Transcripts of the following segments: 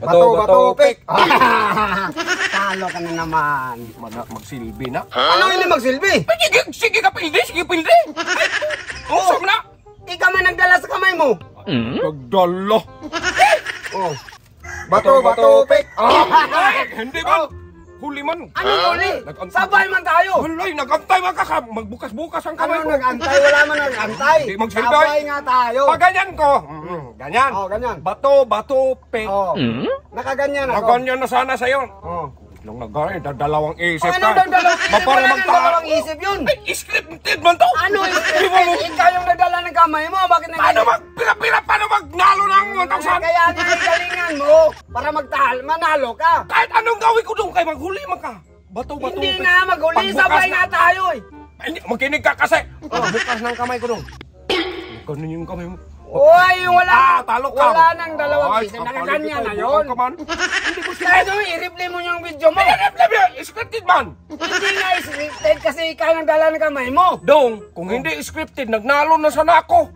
Bato, pik. Talo ka na naman. Magsilbi na. Ano hindi magsilbi? Sige ka pildi, sige pildi. Usap na. Ikaw man nagdala sa kamay mo. Nagdala. Oh. Bato, pik. Hindi man. Huli man. Ano huli? Sabay man tayo. Walay, nag-antay man ka. Magbukas-bukas ang kamay Ano mo. nag-antay? Wala man nag-antay. Hindi magsilbi. Sabay nga tayo. Pag ganyan ko. Ganyan. Oh, ganyan. Bato, pik. Oh. Nakaganyan ako. Naganyan na sana sa'yo. Oh. Nung nagganyan, dalawang isip Ano ka. dalawang isip? Para Wala nang magtahan. dalawang isip yun. Ay, scripted man to. Ano ikaw yung nagdala ng kamay mo? Bakit Paano magpira-pira? Paano magnalo ng 1,000? Kaya ano yung galingan mo? Para manalo ka. Kahit anong gawin ko doon, kay maghuli man ka. Bato. Hindi nga maghuli, sabay nga tayo eh. Hindi, makinig ka kasi. Bukas ng kamay ko doon. Ganun yung kamay mo. Uy, wala. Talo ka. Wala nang dalawang isip. Nakaganyan na yun. Hindi ko Kaya doon, i-replay mo yung video mo. scripted man. Hindi nga scripted kasi ikaw nang dala ng kamay mo. Dong, kung hindi scripted, nagnalo na sana ako.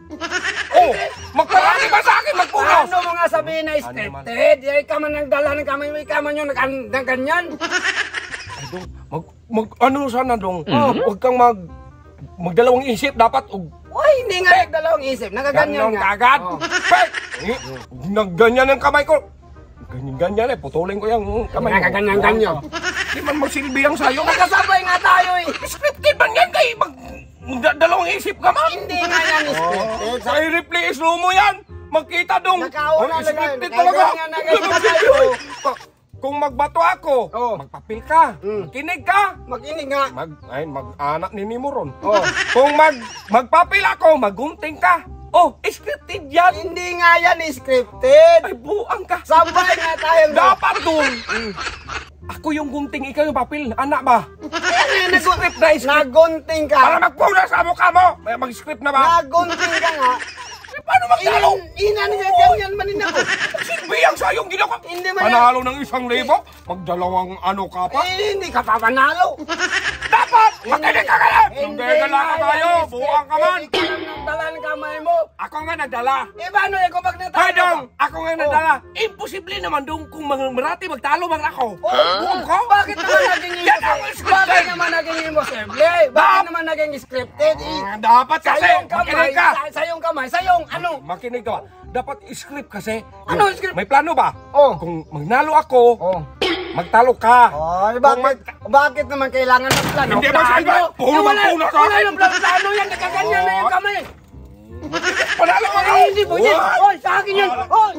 Oh, magparami ba sa akin, magpunas? Ano mo nga sabihin na scripted? Ikaw man nang dala ng kamay mo, ikaw man yung nagganyan. Ay, Dong, ano sana, Dong? Huwag kang magdalawang isip, dapat. Uy, hindi nga nagdalawang isip. Nagaganyan nga. Agad. Nagganyan ang kamay ko. Ganyan eh, putulin ko yung kamay. Nagaganyan-ganyan. Hindi man magsilbi ang sayo. Nagkasabay nga tayo eh. Scripted man yan kay dalawang isip ka man. Hindi nga yan scripted. Sa i-replay slow mo yan. Magkita Dong. Nakauna lang Scripted yan. talaga. Ganyan na ganyan tayo. Kung magbato ako, magpapil ka, kinig ka. Makinig nga. Mag-anak ni Nimo ron. Oh. Kung magpapil ako, magunting ka. Oh, scripted yan. Hindi nga yan scripted. Ay, buang ka. Sabay nga tayo. Dapat doon. Ako yung gunting, ikaw yung papel. Anak ba? Script na script. Nagunting ka. Para magpunas sa mukha mo. May mag-script na ba? Nagunting ka nga. Paano magtalo? Ganyan manin ako. Silbiyang sa iyong ginawa. Hindi man Panalo ng 1,000. Magdalawang ano ka pa? hindi ka pa panalo. Dapat! Makinig ka kaya! Hindi Nagdala ka tayo! Buang ka man! Ikaw lang nagdala ng kamay mo. Ako nga nagdala. Paano ako pag natalo? Ay, Dong! Ako nga nagdala. Imposible naman, Dong, kung marati magtalo man ako. Buong ko? Bakit naman naging Bakit naman naging imposible? Bakit naman naging scripted? Dapat kasi! Sayong kamay, Makinig ka! sayong kamay, sayong ano? Makinig ka. Dapat script kasi. Ano script? May plano ba? Oh. Kung magnalo ako, magtalo ka. Ay, bakit naman kailangan ng plano? Hindi ba sa iba? Puro magpuna ka. Wala yung plano yan, nagkaganyan na yung kamay. Panalo ka! Ay, hindi po yan. Oy, sa akin yan. Oy!